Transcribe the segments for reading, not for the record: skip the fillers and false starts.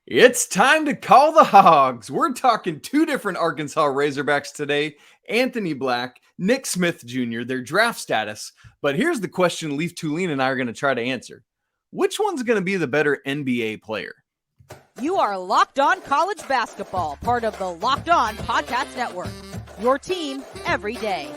It's time to call the hogs. We're talking two different Arkansas Razorbacks today, Anthony Black, Nick Smith Jr., their draft status. But here's the question Leaf Tulane and I are going to try to answer. Which one's going to be the better NBA player? You are Locked On College Basketball, part of the Locked On Podcast Network. Your team every day.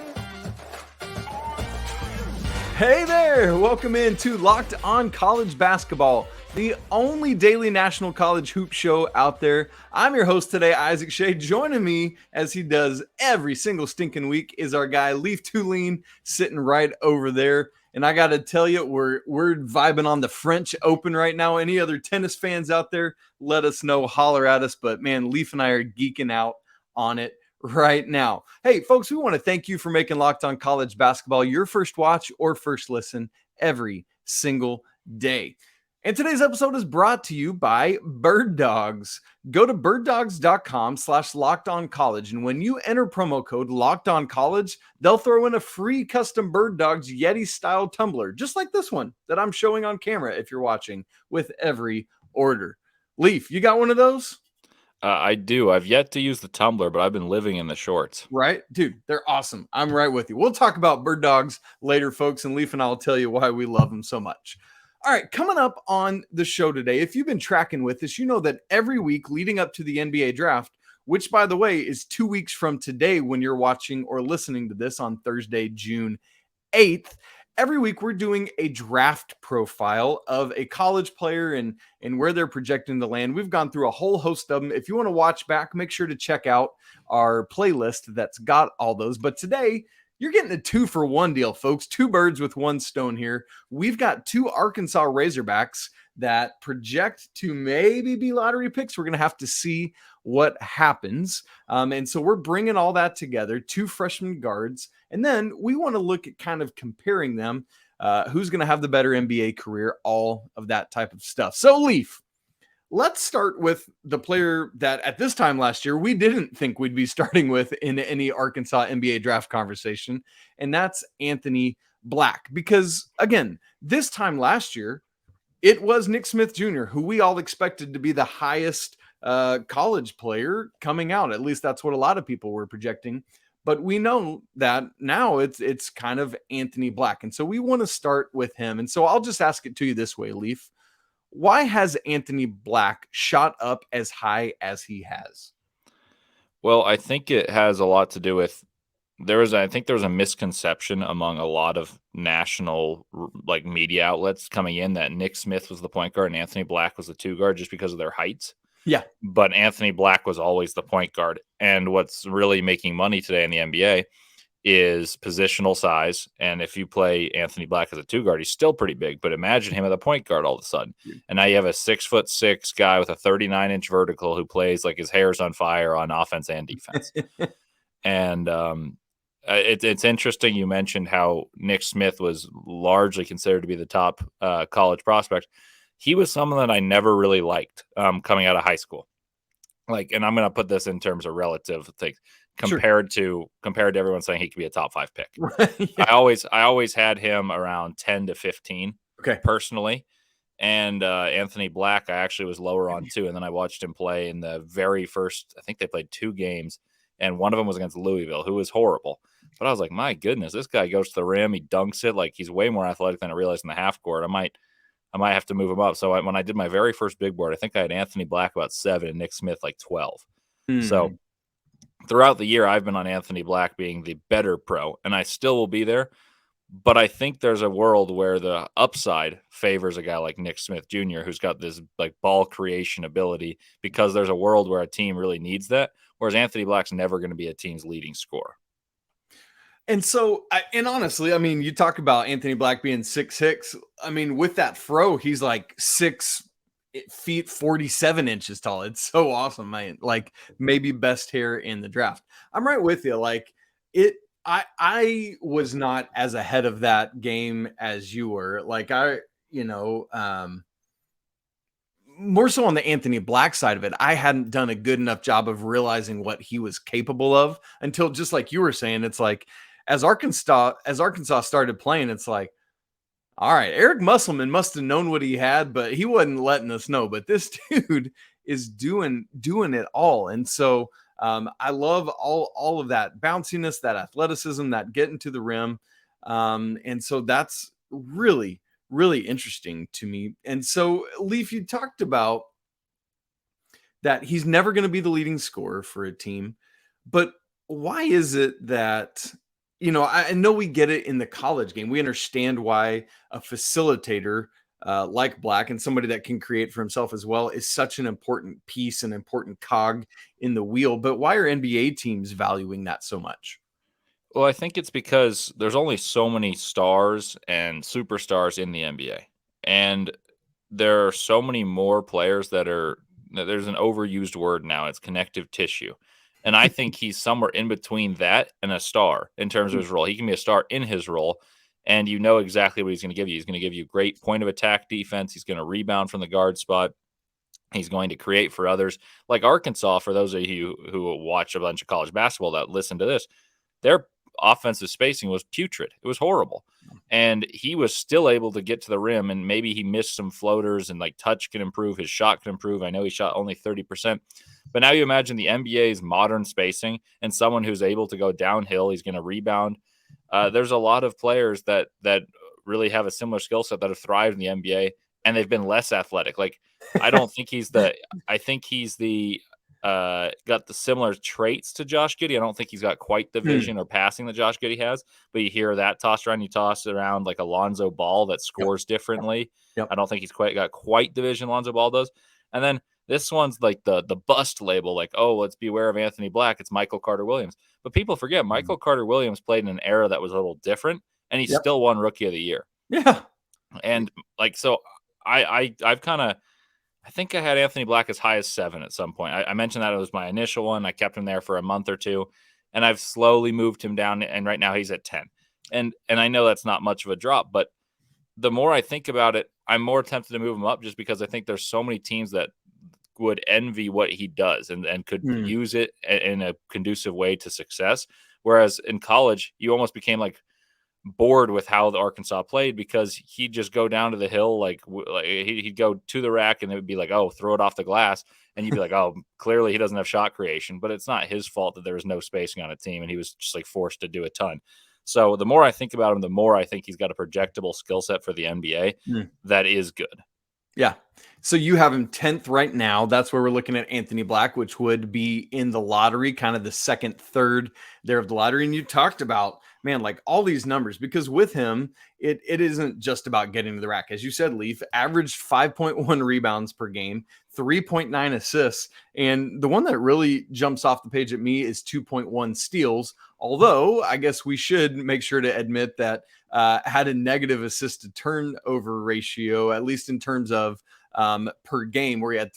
Hey there, welcome into Locked On College Basketball, the only daily national college hoop show out there. I'm your host today, Isaac Shea. Joining me, as he does every single stinking week, is our guy, Leaf Tulane, sitting right over there. And I got to tell you, we're vibing on the French Open right now. Any other tennis fans out there, let us know, holler at us. But man, Leaf and I are geeking out on it right now. Hey, folks, we want to thank you for making Locked On College Basketball your first watch or first listen every single day. And today's episode is brought to you by Bird Dogs. Go to birddogs.com/lockedoncollege. And when you enter promo code LOCKEDONCollege, they'll throw in a free custom Bird Dogs Yeti style tumbler, just like this one that I'm showing on camera if you're watching, with every order. Leaf, you got one of those? I do. I've yet to use the tumbler, but I've been living in the shorts. Right? Dude, they're awesome. I'm right with you. We'll talk about Bird Dogs later, folks, and Leaf and I will tell you why we love them so much. All right, coming up on the show today, if you've been tracking with us, you know that every week leading up to the NBA draft, which, by the way, is 2 weeks from today when you're watching or listening to this on Thursday, June 8th, every week we're doing a draft profile of a college player and where they're projecting to land. We've gone through a whole host of them. If you want to watch back, make sure to check out our playlist that's got all those. But today, you're getting a 2-for-1 deal, folks. Two birds with one stone here. We've got two Arkansas Razorbacks that project to maybe be lottery picks. We're going to have to see what happens. And so we're bringing all that together, two freshman guards. And then we want to look at kind of comparing them. Who's going to have the better NBA career, all of that type of stuff. So, Leaf, let's start with the player that at this time last year, we didn't think we'd be starting with in any Arkansas NBA draft conversation, and that's Anthony Black. Because, again, this time last year, it was Nick Smith Jr., who we all expected to be the highest college player coming out. At least that's what a lot of people were projecting. But we know that now it's kind of Anthony Black. And so we want to start with him. And so I'll just ask it to you this way, Leaf. Why has Anthony Black shot up as high as he has? Well, I think it has a lot to do with there was a misconception among a lot of national media outlets coming in that Nick Smith was the point guard and Anthony Black was the two guard just because of their heights. Yeah. But Anthony Black was always the point guard. And what's really making money today in the NBA is positional size. And if you play Anthony Black as a two guard, he's still pretty big, but imagine him at the point guard all of a sudden. And now you have a 6'6" guy with a 39-inch vertical who plays like his hair's on fire on offense and defense. And it's interesting. You mentioned how Nick Smith was largely considered to be the top college prospect. He was someone that I never really liked coming out of high school. And I'm going to put this in terms of relative things. Compared to everyone saying he could be a top 5 pick. Yeah. I always had him around 10 to 15 personally. And Anthony Black, I actually was lower on too. And then I watched him play in the very first, I think they played 2 games. And one of them was against Louisville, who was horrible. But I was like, my goodness, this guy goes to the rim. He dunks it. Like, he's way more athletic than I realized in the half court. I might have to move him up. So when I did my very first big board, I think I had Anthony Black about 7 and Nick Smith like 12. So throughout the year, I've been on Anthony Black being the better pro, and I still will be there. But I think there's a world where the upside favors a guy like Nick Smith Jr., who's got this ball creation ability, because there's a world where a team really needs that, whereas Anthony Black's never going to be a team's leading scorer. And so, and honestly, I mean, you talk about Anthony Black being 6'6". I mean, with that fro, he's like 6 feet 47 inches tall. It's so awesome, man. Maybe best hair in the draft. I'm right with you. I was not as ahead of that game as you were. More so on the Anthony Black side of it, I hadn't done a good enough job of realizing what he was capable of until, just like you were saying, it's like as Arkansas started playing, it's like, all right, Eric Musselman must have known what he had, but he wasn't letting us know. But this dude is doing it all. And so I love all of that bounciness, that athleticism, that getting to the rim. And so that's really, really interesting to me. And so, Leaf, you talked about that he's never going to be the leading scorer for a team, but why is it that, I know we get it in the college game. We understand why a facilitator like Black and somebody that can create for himself as well is such an important piece, an important cog in the wheel. But why are NBA teams valuing that so much? Well, I think it's because there's only so many stars and superstars in the NBA. And there are so many more players there's an overused word now. It's connective tissue. And I think he's somewhere in between that and a star in terms of his role. He can be a star in his role, and you know exactly what he's going to give you. He's going to give you great point of attack defense. He's going to rebound from the guard spot. He's going to create for others. Like Arkansas, for those of you who watch a bunch of college basketball that listen to this, their offensive spacing was putrid. It was horrible. And he was still able to get to the rim, and maybe he missed some floaters, and like touch can improve, his shot can improve. I know he shot only 30%. But now you imagine the NBA's modern spacing and someone who's able to go downhill, he's going to rebound. There's a lot of players that really have a similar skill set that have thrived in the NBA, and they've been less athletic. Like, I don't think I think he's got the similar traits to Josh Giddey. I don't think he's got quite the vision or passing that Josh Giddey has, but you hear that tossed around. You toss it around like Alonzo Ball that scores differently. Yep. I don't think he's got quite the vision Alonzo Ball does. And then this one's like the bust label, like, oh, let's beware of Anthony Black. It's Michael Carter Williams. But people forget Michael Carter Williams played in an era that was a little different, and he still won Rookie of the Year. Yeah. And like, so I've kind of, I think I had Anthony Black as high as 7 at some point. I mentioned that it was my initial one. I kept him there for a month or two, and I've slowly moved him down. And right now he's at 10. And I know that's not much of a drop, but the more I think about it, I'm more tempted to move him up just because I think there's so many teams that would envy what he does and could use it in a conducive way to success. Whereas in college, you almost became like bored with how the Arkansas played because he'd just go down to the hill. Like he'd go to the rack and it would be like, oh, throw it off the glass. And you'd be like, oh, clearly he doesn't have shot creation, but it's not his fault that there was no spacing on a team. And he was just like forced to do a ton. So the more I think about him, the more I think he's got a projectable skill set for the NBA that is good. Yeah. So you have him 10th right now. That's where we're looking at Anthony Black, which would be in the lottery, kind of the second, third there of the lottery. And you talked about, man, like all these numbers, because with him, it isn't just about getting to the rack. As you said, Leaf averaged 5.1 rebounds per game, 3.9 assists. And the one that really jumps off the page at me is 2.1 steals. Although I guess we should make sure to admit that had a negative assist to turnover ratio, at least in terms of per game, where he had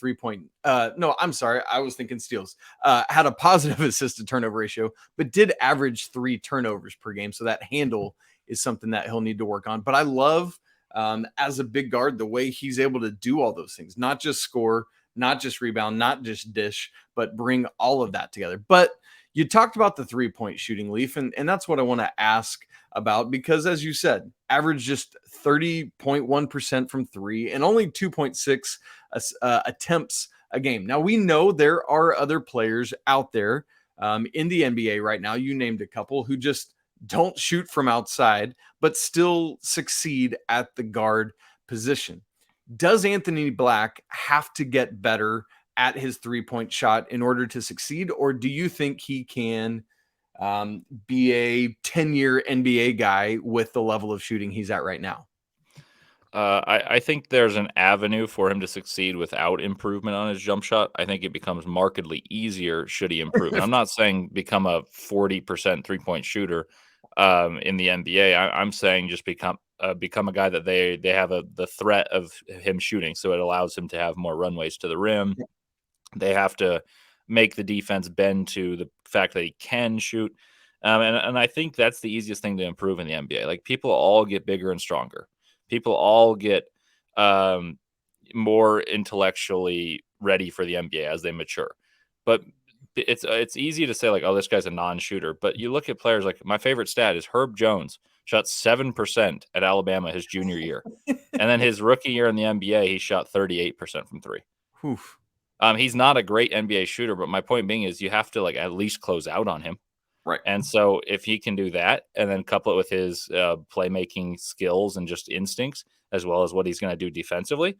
no, I'm sorry, I was thinking steals. Had a positive assist to turnover ratio, but did average 3 turnovers per game. So that handle is something that he'll need to work on. But I love, as a big guard, the way he's able to do all those things, not just score, not just rebound, not just dish, but bring all of that together. But you talked about the 3-point shooting, Leaf, and that's what I want to ask about, because as you said, average just 30.1% from 3 and only 2.6 attempts a game. Now, we know there are other players out there in the NBA right now. You named a couple who just don't shoot from outside, but still succeed at the guard position. Does Anthony Black have to get better at his 3-point shot in order to succeed? Or do you think he can be a 10-year NBA guy with the level of shooting he's at right now? I think there's an avenue for him to succeed without improvement on his jump shot. I think it becomes markedly easier should he improve. And I'm not saying become a 40% 3-point shooter in the NBA. I'm saying just become a guy that they have the threat of him shooting, so it allows him to have more runways to the rim. They have to make the defense bend to the fact that he can shoot. And I think that's the easiest thing to improve in the NBA. Like, people all get bigger and stronger. People all get more intellectually ready for the NBA as they mature. But it's easy to say, like, oh, this guy's a non-shooter. But you look at players, like, my favorite stat is Herb Jones shot 7% at Alabama his junior year. And then his rookie year in the NBA, he shot 38% from 3. Oof. He's not a great NBA shooter, but my point being is you have to like at least close out on him. Right. And so if he can do that and then couple it with his playmaking skills and just instincts, as well as what he's going to do defensively,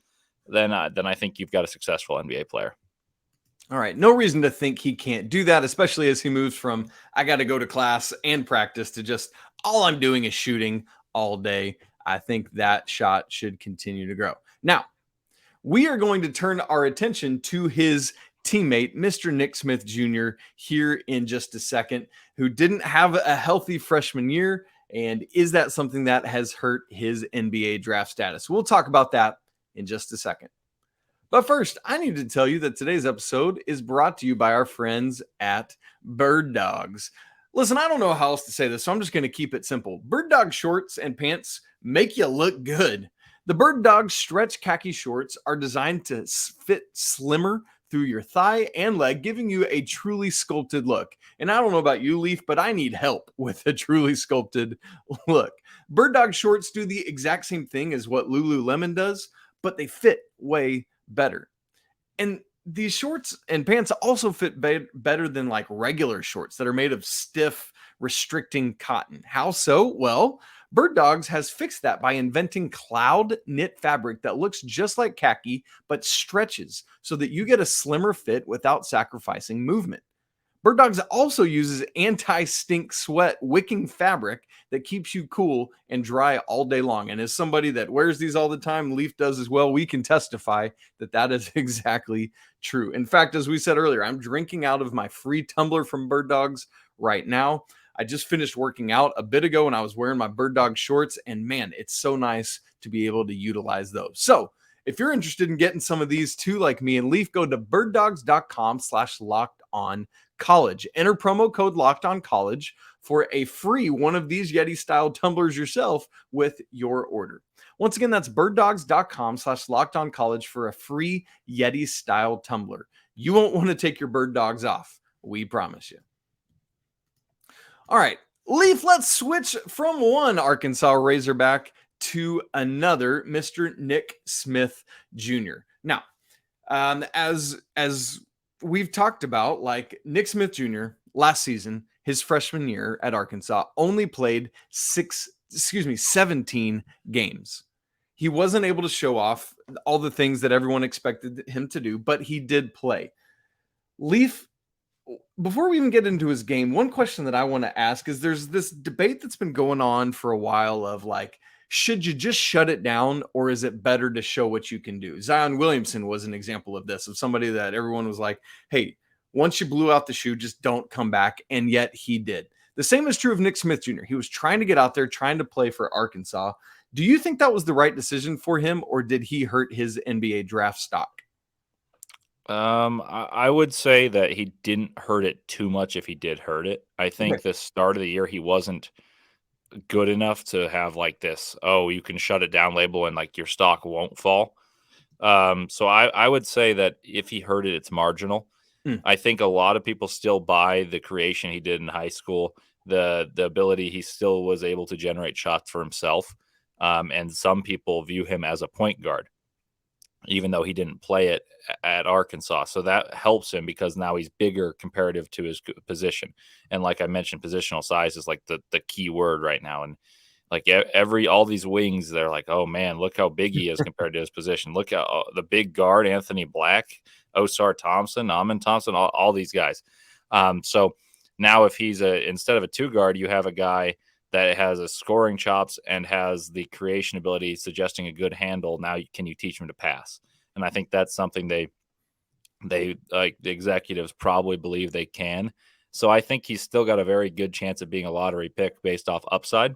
then I think you've got a successful NBA player. All right. No reason to think he can't do that, especially as he moves from I got to go to class and practice to just all I'm doing is shooting all day. I think that shot should continue to grow. Now, we are going to turn our attention to his teammate, Mr. Nick Smith Jr., here in just a second, who didn't have a healthy freshman year. And is that something that has hurt his NBA draft status? We'll talk about that in just a second. But first, I need to tell you that today's episode is brought to you by our friends at Bird Dogs. Listen, I don't know how else to say this, so I'm just going to keep it simple. Bird Dog shorts and pants make you look good. The Bird Dog stretch khaki shorts are designed to fit slimmer through your thigh and leg, giving you a truly sculpted look. And I don't know about you, Leaf, but I need help with a truly sculpted look. Bird Dog shorts do the exact same thing as what Lululemon does, but they fit way better. And these shorts and pants also fit better than like regular shorts that are made of stiff, restricting cotton. How so? Well, Bird Dogs has fixed that by inventing cloud knit fabric that looks just like khaki, but stretches so that you get a slimmer fit without sacrificing movement. Bird Dogs also uses anti-stink sweat wicking fabric that keeps you cool and dry all day long. And as somebody that wears these all the time, Leaf does as well, we can testify that that is exactly true. In fact, as we said earlier, I'm drinking out of my free tumbler from Bird Dogs right now. I just finished working out a bit ago and I was wearing my Bird Dog shorts, and man, it's so nice to be able to utilize those. So if you're interested in getting some of these too, like me and Leaf, go to birddogs.com/lockedoncollege. Enter promo code LOCKEDONCollege for a free one of these Yeti style tumblers yourself with your order. Once again, that's birddogs.com/lockedoncollege for a free Yeti style tumbler. You won't want to take your Bird Dogs off. We promise you. All right, Leaf, let's switch from one Arkansas Razorback to another, Mr. Nick Smith Jr. Now, as we've talked about, like Nick Smith Jr. last season, his freshman year at Arkansas, only played 17 games. He wasn't able to show off all the things that everyone expected him to do, but he did play. Leaf, before we even get into his game, one question that I want to ask is there's this debate that's been going on for a while of like, should you just shut it down or is it better to show what you can do? Zion Williamson was an example of this, of somebody that everyone was like, hey, once you blew out the shoe, just don't come back. And yet he did. The same is true of Nick Smith Jr. He was trying to get out there, trying to play for Arkansas. Do you think that was the right decision for him, or did he hurt his NBA draft stock? I would say that he didn't hurt it too much if he did hurt it. I think the start of the year, he wasn't good enough to have like this, oh, you can shut it down label and like your stock won't fall. So I would say that if he hurt it, it's marginal. I think a lot of people still buy the creation he did in high school, the ability he still was able to generate shots for himself. And some people view him as a point guard, even though he didn't play it at Arkansas. So that helps him because now he's bigger comparative to his position. And like I mentioned, positional size is like the key word right now. And like all these wings, they're like, oh man, look how big he is compared to his position. Look at the big guard, Anthony Black, Osar Thompson, Amin Thompson, all these guys. So now if he's instead of a two guard, you have a guy that has a scoring chops and has the creation ability, suggesting a good handle. Now, can you teach him to pass? And I think that's something they like the executives probably believe they can. So I think he's still got a very good chance of being a lottery pick based off upside.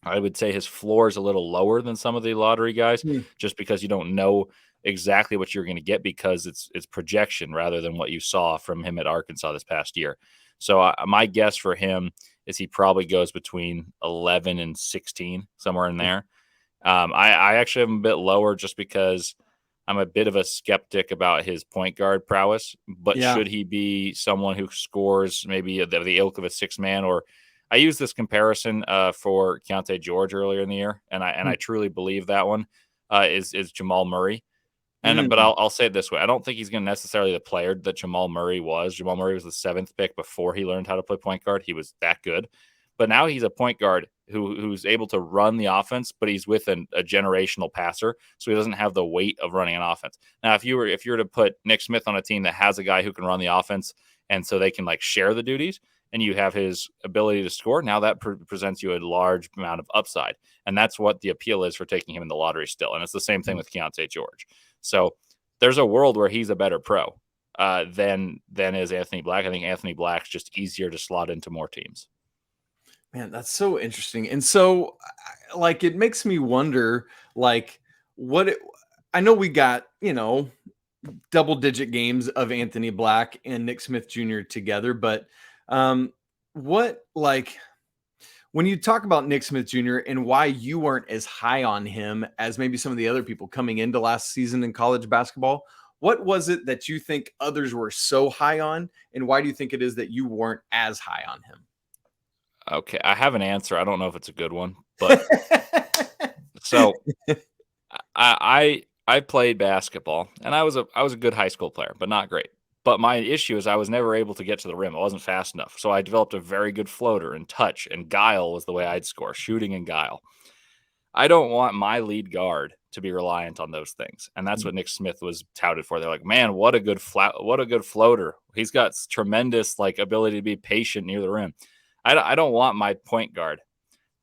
I would say his floor is a little lower than some of the lottery guys, just because you don't know exactly what you're going to get because it's projection rather than what you saw from him at Arkansas this past year. So my guess for him is he probably goes between 11 and 16, somewhere in there. I actually am a bit lower just because I'm a bit of a skeptic about his point guard prowess. But should he be someone who scores maybe the ilk of a six man? Or I used this comparison for Keontae George earlier in the year, and I truly believe that one is Jamal Murray. But I'll say it this way. I don't think he's going to necessarily the player that Jamal Murray was. Jamal Murray was the 7th pick before he learned how to play point guard. He was that good. But now he's a point guard who's able to run the offense, but he's with a generational passer, so he doesn't have the weight of running an offense. Now, if you were to put Nick Smith on a team that has a guy who can run the offense, and so they can like share the duties, and you have his ability to score, now that presents you a large amount of upside, and that's what the appeal is for taking him in the lottery still. And it's the same thing with Keontae George. So there's a world where he's a better pro than is Anthony Black. I think Anthony Black's just easier to slot into more teams. Man, that's so interesting. And so, like, it makes me wonder, like, I know we got, double-digit games of Anthony Black and Nick Smith Jr. together, but when you talk about Nick Smith Jr. and why you weren't as high on him as maybe some of the other people coming into last season in college basketball, what was it that you think others were so high on, and why do you think it is that you weren't as high on him? Okay, I have an answer. I don't know if it's a good one, but so I played basketball, and I was a good high school player, but not great. But my issue is I was never able to get to the rim. I wasn't fast enough. So I developed a very good floater and touch, and guile was the way I'd score, shooting and guile. I don't want my lead guard to be reliant on those things. And that's what Nick Smith was touted for. They're like, man, what a good floater. He's got tremendous ability to be patient near the rim. I don't want my point guard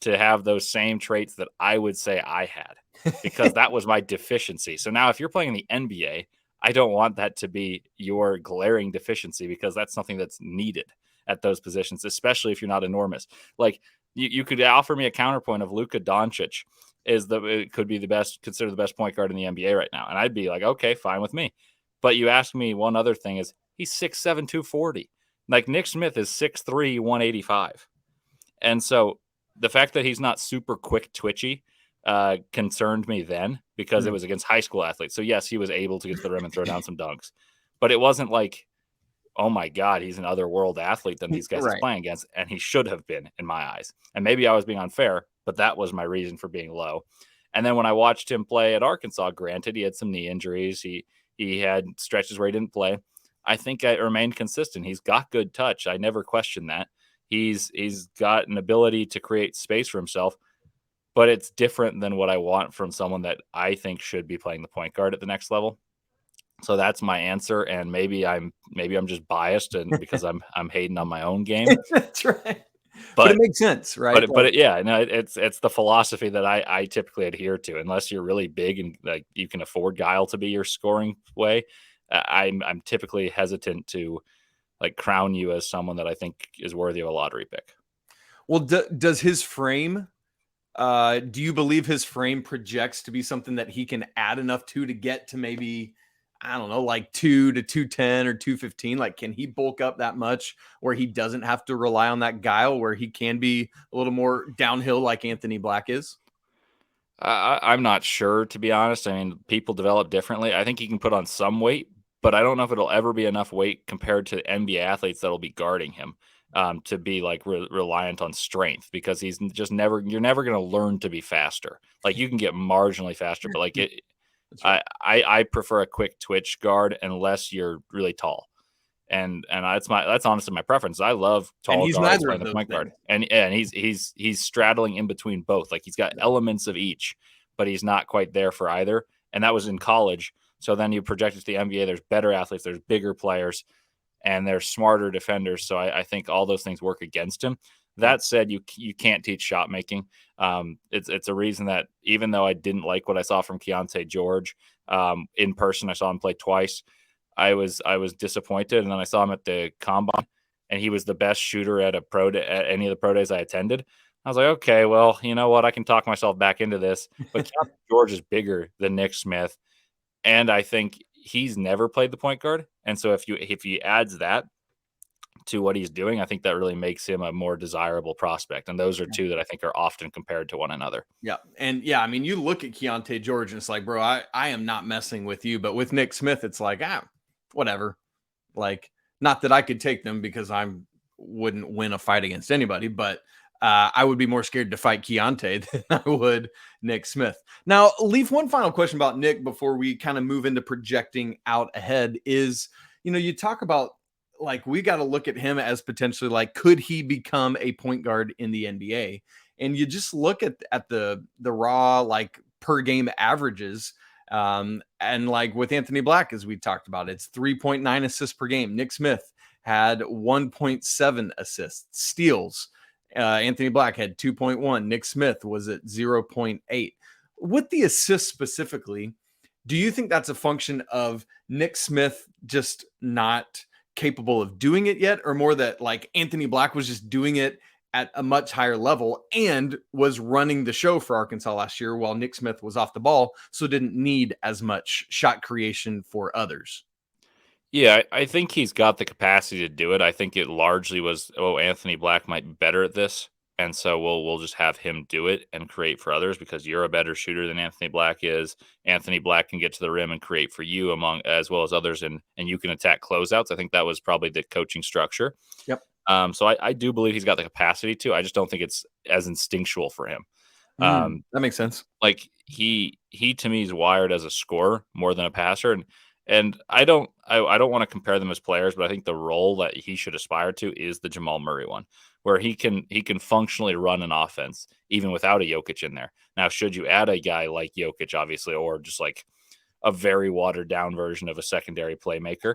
to have those same traits that I would say I had, because that was my deficiency. So now if you're playing in the NBA, I don't want that to be your glaring deficiency, because that's something that's needed at those positions, especially if you're not enormous. Like you could offer me a counterpoint of Luka Doncic could be considered the best point guard in the NBA right now. And I'd be like, okay, fine with me. But you ask me one other thing is he's 6'7", 240. Like Nick Smith is 6'3", 185. And so the fact that he's not super quick twitchy concerned me then, because it was against high school athletes. So yes, he was able to get to the rim and throw down some dunks, but it wasn't like, oh my God, he's an otherworld athlete than these guys he's playing against. And he should have been, in my eyes. And maybe I was being unfair, but that was my reason for being low. And then when I watched him play at Arkansas, granted he had some knee injuries. He had stretches where he didn't play. I think I remained consistent. He's got good touch. I never questioned that. He's got an ability to create space for himself, but it's different than what I want from someone that I think should be playing the point guard at the next level. So that's my answer. And maybe I'm just biased, and because I'm hating on my own game. That's right. But it makes sense, right? It's the philosophy that I typically adhere to. Unless you're really big and like you can afford guile to be your scoring way, I'm typically hesitant to crown you as someone that I think is worthy of a lottery pick. Well, does his frame? Do you believe his frame projects to be something that he can add enough to get to maybe, I don't know, 2 to 210 or 215? Like, can he bulk up that much where he doesn't have to rely on that guile, where he can be a little more downhill like Anthony Black is? I'm not sure, to be honest. I mean, people develop differently. I think he can put on some weight, but I don't know if it'll ever be enough weight compared to NBA athletes that'll be guarding him to be reliant on strength, because he's just you're never going to learn to be faster. Like you can get marginally faster, but right. I prefer a quick twitch guard unless you're really tall. And that's honestly my preference. I love tall guards playing the point guard. And he's straddling in between both. Like he's got elements of each, but he's not quite there for either. And that was in college. So then you project it to the NBA, there's better athletes, there's bigger players, and there's smarter defenders. So I think all those things work against him. That said, you can't teach shot making. It's a reason that even though I didn't like what I saw from Keontae George in person, I saw him play twice. I was disappointed, and then I saw him at the combine, and he was the best shooter at any of the pro days I attended. I was like, okay, well, you know what? I can talk myself back into this. But Keontae George is bigger than Nick Smith. And I think he's never played the point guard. And so if he adds that to what he's doing, I think that really makes him a more desirable prospect. And those are two that I think are often compared to one another. Yeah. And yeah, I mean, you look at Keontae George and it's like, bro, I am not messing with you. But with Nick Smith, it's like, whatever. Like, not that I could take them because I wouldn't win a fight against anybody, but I would be more scared to fight Keontae than I would Nick Smith. Now, Leaf, one final question about Nick before we kind of move into projecting out ahead is, you talk about like we got to look at him as potentially like, could he become a point guard in the NBA? And you just look at the raw like per game averages. And like with Anthony Black, as we talked about, it's 3.9 assists per game. Nick Smith had 1.7 assists, steals. Anthony Black had 2.1. Nick Smith was at 0.8. With the assists specifically, do you think that's a function of Nick Smith just not capable of doing it yet, or more that like Anthony Black was just doing it at a much higher level and was running the show for Arkansas last year while Nick Smith was off the ball, so didn't need as much shot creation for others? Yeah, I think he's got the capacity to do it. I think it largely was, Anthony Black might be better at this, and so we'll just have him do it and create for others because you're a better shooter than Anthony Black is. Anthony Black can get to the rim and create for you among as well as others, and you can attack closeouts. I think that was probably the coaching structure. Yep. So I do believe he's got the capacity to. I just don't think it's as instinctual for him. That makes sense. Like he to me is wired as a scorer more than a passer, and I don't want to compare them as players, but I think the role that he should aspire to is the Jamal Murray one, where he can functionally run an offense even without a Jokic in there. Now, should you add a guy like Jokic, obviously, or just like a very watered down version of a secondary playmaker,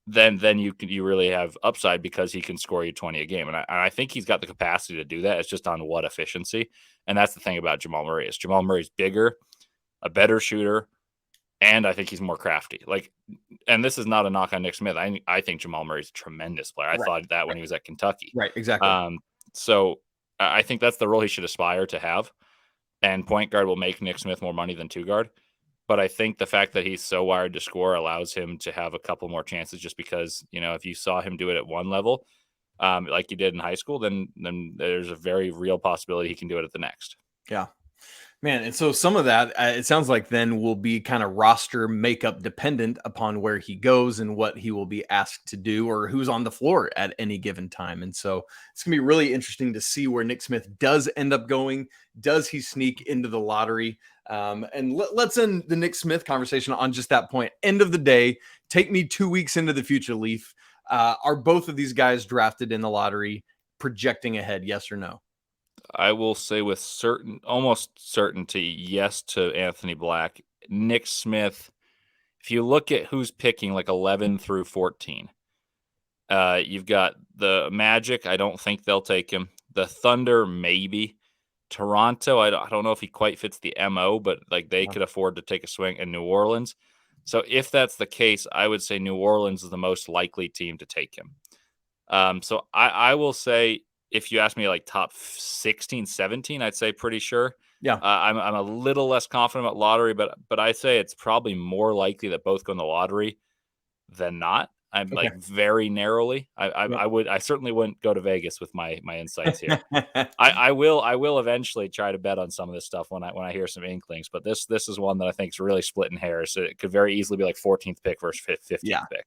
then you really have upside because he can score you 20 a game. And I think he's got the capacity to do that. It's just on what efficiency. And that's the thing about Jamal Murray is Jamal Murray's bigger, a better shooter, and I think he's more crafty. Like, and this is not a knock on Nick Smith. I think Jamal Murray's a tremendous player. I thought that when he was at Kentucky. Right, exactly. So I think that's the role he should aspire to have. And point guard will make Nick Smith more money than two guard. But I think the fact that he's so wired to score allows him to have a couple more chances just because, if you saw him do it at one level, like you did in high school, then there's a very real possibility he can do it at the next. Yeah. Man, and so some of that, it sounds like then will be kind of roster makeup dependent upon where he goes and what he will be asked to do or who's on the floor at any given time. And so it's going to be really interesting to see where Nick Smith does end up going. Does he sneak into the lottery? And let's end the Nick Smith conversation on just that point. End of the day, take me 2 weeks into the future, Leaf. Are both of these guys drafted in the lottery, projecting ahead, yes or no? I will say with almost certainty, yes to Anthony Black. Nick Smith, if you look at who's picking like 11 through 14, you've got the Magic. I don't think they'll take him. The Thunder, maybe. Toronto, I don't know if he quite fits the MO, but like they could afford to take a swing. And New Orleans. So if that's the case, I would say New Orleans is the most likely team to take him. So I will say, if you ask me like top 16, 17, I'd say pretty sure. Yeah. I'm a little less confident about lottery, but I'd say it's probably more likely that both go in the lottery than not. I'm like very narrowly. I certainly wouldn't go to Vegas with my insights here. I will eventually try to bet on some of this stuff when I hear some inklings, but this is one that I think is really splitting hairs. So it could very easily be like 14th pick versus 15th pick.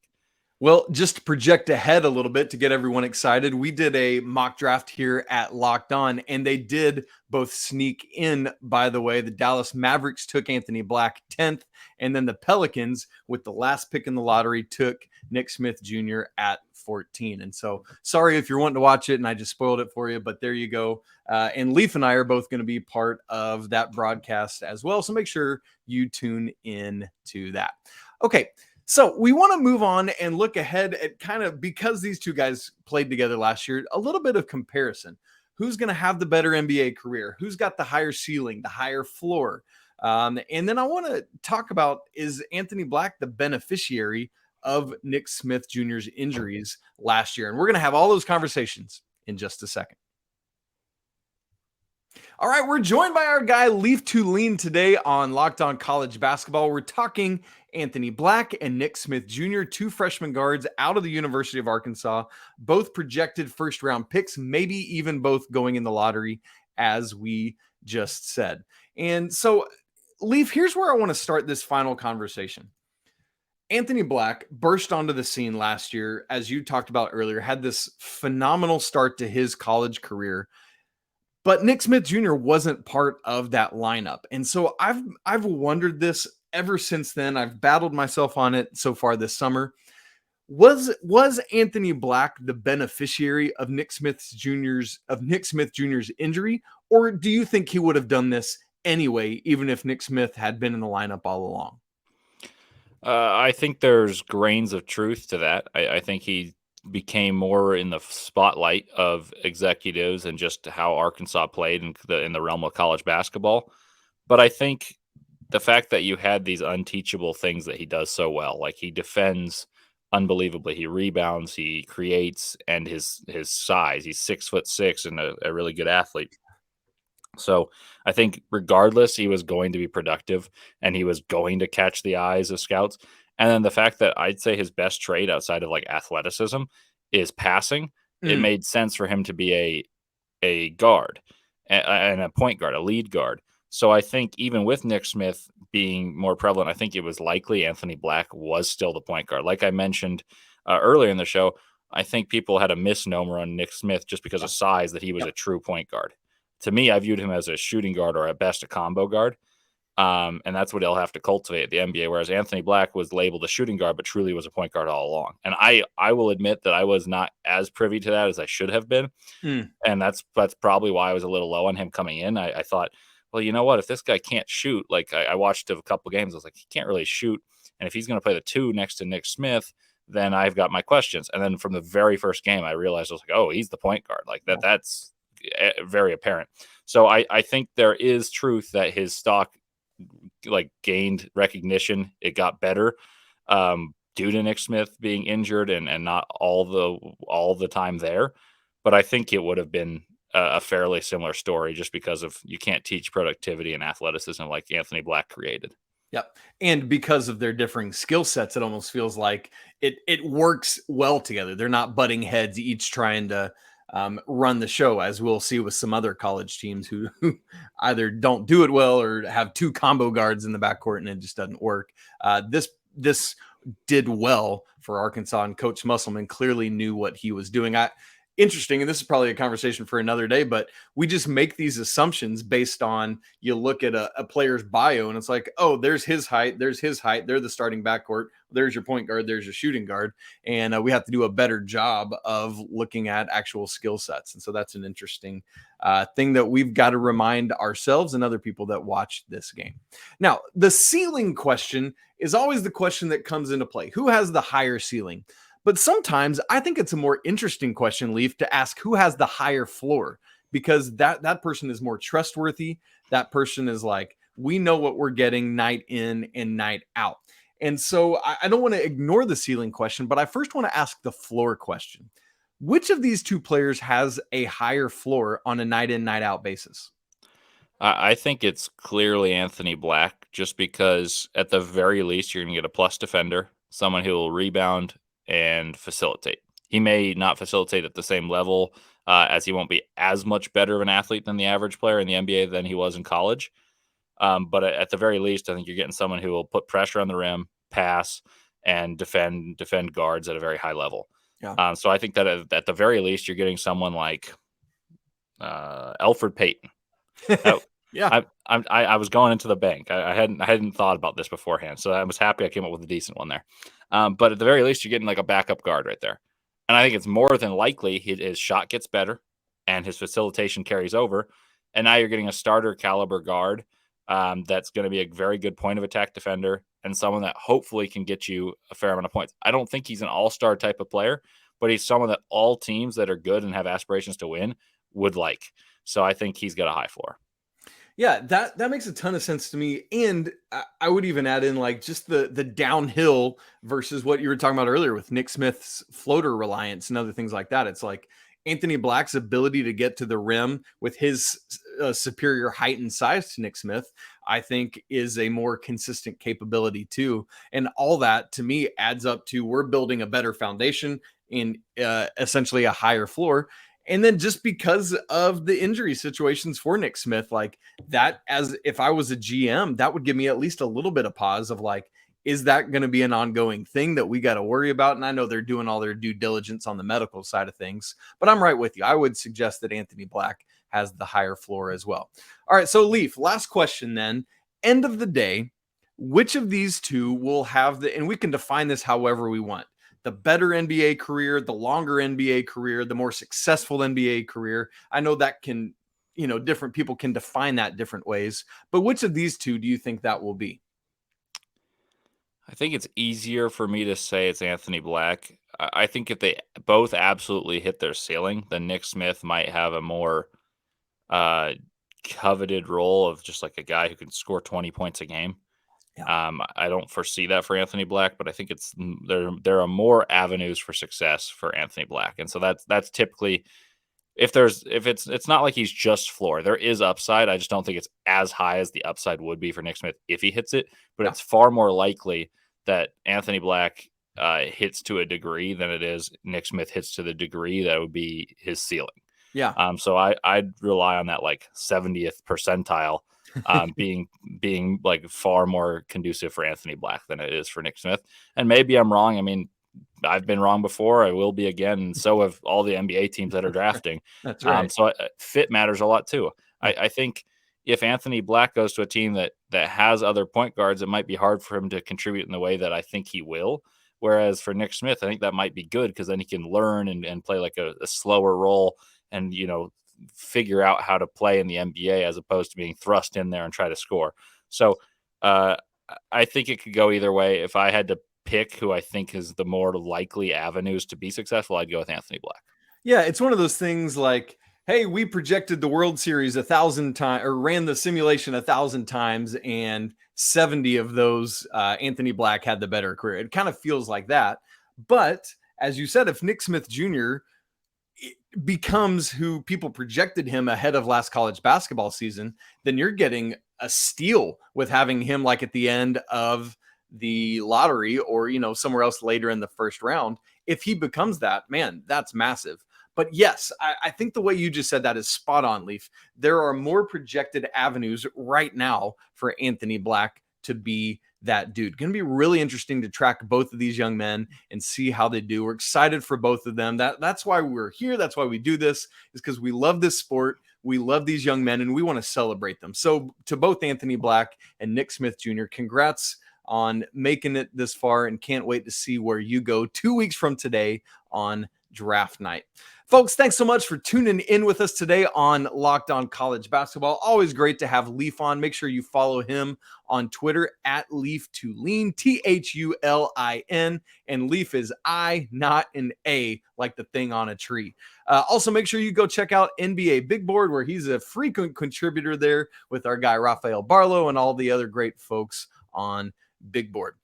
Well, just to project ahead a little bit to get everyone excited, we did a mock draft here at Locked On, and they did both sneak in, by the way. The Dallas Mavericks took Anthony Black 10th, and then the Pelicans, with the last pick in the lottery, took Nick Smith Jr. at 14. And so, sorry if you're wanting to watch it and I just spoiled it for you, but there you go. And Leaf and I are both going to be part of that broadcast as well, so make sure you tune in to that. Okay. So we want to move on and look ahead at kind of, because these two guys played together last year, a little bit of comparison. Who's going to have the better NBA career? Who's got the higher ceiling, the higher floor? And then I want to talk about, is Anthony Black the beneficiary of Nick Smith Jr.'s injuries last year? And we're going to have all those conversations in just a second. All right, we're joined by our guy Leaf Tulane today on Locked On College Basketball. We're talking Anthony Black and Nick Smith Jr., two freshman guards out of the University of Arkansas, both projected first-round picks, maybe even both going in the lottery, as we just said. And so, Leaf, here's where I want to start this final conversation. Anthony Black burst onto the scene last year, as you talked about earlier, had this phenomenal start to his college career. But Nick Smith Jr. wasn't part of that lineup. And so I've wondered this ever since then. I've battled myself on it so far this summer. Was Anthony Black the beneficiary of Nick Smith Jr.'s injury, or do you think he would have done this anyway, even if Nick Smith had been in the lineup all along? I think there's grains of truth to that. I think he became more in the spotlight of executives and just how Arkansas played in the realm of college basketball. But I think the fact that you had these unteachable things that he does so well, like he defends unbelievably, he rebounds, he creates, and his size, he's 6'6" and a really good athlete. So I think regardless, he was going to be productive and he was going to catch the eyes of scouts. And then the fact that I'd say his best trait outside of like athleticism is passing, it made sense for him to be a guard and a point guard, a lead guard. So I think even with Nick Smith being more prevalent, I think it was likely Anthony Black was still the point guard. Like I mentioned earlier in the show, I think people had a misnomer on Nick Smith just because of size that he was a true point guard. To me, I viewed him as a shooting guard or at best a combo guard. And that's what he'll have to cultivate at the NBA. Whereas Anthony Black was labeled a shooting guard, but truly was a point guard all along. And I will admit that I was not as privy to that as I should have been. And that's probably why I was a little low on him coming in. I thought, well, you know what? If this guy can't shoot, like I watched a couple games, I was like, he can't really shoot. And if he's going to play the 2 next to Nick Smith, then I've got my questions. And then from the very first game, I realized I was like, oh, he's the point guard. Like that's very apparent. So I think there is truth that his stock like gained recognition. It got better due to Nick Smith being injured and not all the time there. But I think it would have been a fairly similar story just because of you can't teach productivity and athleticism like Anthony Black created. Yep. And because of their differing skill sets, it almost feels like it works well together. They're not butting heads, each trying to run the show, as we'll see with some other college teams who either don't do it well or have 2 combo guards in the backcourt and it just doesn't work. This did well for Arkansas, and Coach Musselman clearly knew what he was doing. Interesting, and this is probably a conversation for another day, but we just make these assumptions based on you look at a player's bio and it's like, oh, there's his height, they're the starting backcourt, there's your point guard, there's your shooting guard, and we have to do a better job of looking at actual skill sets. And so that's an interesting thing that we've got to remind ourselves and other people that watch this game. Now, the ceiling question is always the question that comes into play. Who has the higher ceiling? But sometimes I think it's a more interesting question, Leaf, to ask who has the higher floor, because that person is more trustworthy. That person is like, we know what we're getting night in and night out. And so I don't want to ignore the ceiling question, but I first want to ask the floor question. Which of these 2 players has a higher floor on a night in, night out basis? I think it's clearly Anthony Black, just because at the very least, you're going to get a plus defender, someone who will rebound and facilitate. He may not facilitate at the same level as he won't be as much better of an athlete than the average player in the NBA than he was in college. But at the very least, I think you're getting someone who will put pressure on the rim, pass, and defend guards at a very high level. Yeah. So I think that at the very least, you're getting someone like Elfrid Payton. Yeah. I was going into the bank. I hadn't thought about this beforehand, so I was happy I came up with a decent one there. But at the very least, you're getting like a backup guard right there. And I think it's more than likely his shot gets better and his facilitation carries over. And now you're getting a starter caliber guard that's going to be a very good point of attack defender and someone that hopefully can get you a fair amount of points. I don't think he's an all-star type of player, but he's someone that all teams that are good and have aspirations to win would like. So I think he's got a high floor. Yeah, that makes a ton of sense to me. And I would even add in like just the downhill versus what you were talking about earlier with Nick Smith's floater reliance and other things like that. It's like Anthony Black's ability to get to the rim with his superior height and size to Nick Smith, I think is a more consistent capability too. And all that to me adds up to we're building a better foundation in essentially a higher floor. And then just because of the injury situations for Nick Smith, like that, as if I was a GM, that would give me at least a little bit of pause of like, is that going to be an ongoing thing that we got to worry about? And I know they're doing all their due diligence on the medical side of things, but I'm right with you. I would suggest that Anthony Black has the higher floor as well. All right, so Leaf, last question then. End of the day, which of these two will have and we can define this however we want, the better NBA career, the longer NBA career, the more successful NBA career? I know that can, different people can define that different ways, but which of these two do you think that will be? I think it's easier for me to say it's Anthony Black. I think if they both absolutely hit their ceiling, then Nick Smith might have a more coveted role of just like a guy who can score 20 points a game. Yeah. I don't foresee that for Anthony Black, but I think there are more avenues for success for Anthony Black, and so that's typically it's not like he's just floor. There is upside. I just don't think it's as high as the upside would be for Nick Smith if he hits it. But It's far more likely that Anthony Black hits to a degree than it is Nick Smith hits to the degree that would be his ceiling. Yeah. So I'd rely on that like 70th percentile being like far more conducive for Anthony Black than it is for Nick Smith. And maybe I'm wrong. I mean, I've been wrong before. I will be again. And so have all the NBA teams that are drafting. That's right. So fit matters a lot too. I think if Anthony Black goes to a team that has other point guards, it might be hard for him to contribute in the way that I think he will. Whereas for Nick Smith, I think that might be good because then he can learn and play like a slower role and, figure out how to play in the NBA as opposed to being thrust in there and try to score. So I think it could go either way. If I had to pick who I think is the more likely avenues to be successful, I'd go with Anthony Black. Yeah, it's one of those things like, hey, we projected the World Series 1,000 times or ran the simulation 1,000 times, and 70 of those Anthony Black had the better career. It kind of feels like that. But as you said, if Nick Smith Jr. becomes who people projected him ahead of last college basketball season, then you're getting a steal with having him like at the end of the lottery or, somewhere else later in the first round. If he becomes that, man, that's massive. But yes, I think the way you just said that is spot on, Leaf. There are more projected avenues right now for Anthony Black to be that dude. Going to be really interesting to track both of these young men and see how they do. We're excited for both of them. That's why we're here. That's why we do this, is because we love this sport. We love these young men and we want to celebrate them. So to both Anthony Black and Nick Smith Jr., congrats on making it this far, and can't wait to see where you go 2 weeks from today on draft night. Folks, thanks so much for tuning in with us today on Locked On College Basketball. Always great to have Leaf on. Make sure you follow him on Twitter at Leaf2Lean, THULIN, and Leaf is I, not an A, like the thing on a tree. Also, make sure you go check out NBA Big Board, where he's a frequent contributor there with our guy Rafael Barlow and all the other great folks on Big Board.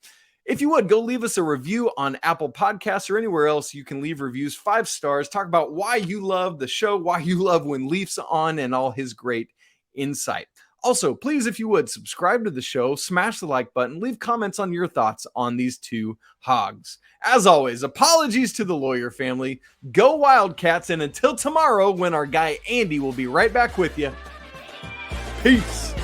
If you would, go leave us a review on Apple Podcasts or anywhere else you can leave reviews, 5 stars. Talk about why you love the show, why you love when Leaf's on, and all his great insight. Also, please, if you would, subscribe to the show, smash the like button, leave comments on your thoughts on these two hogs. As always, apologies to the lawyer family. Go Wildcats, and until tomorrow when our guy Andy will be right back with you. Peace.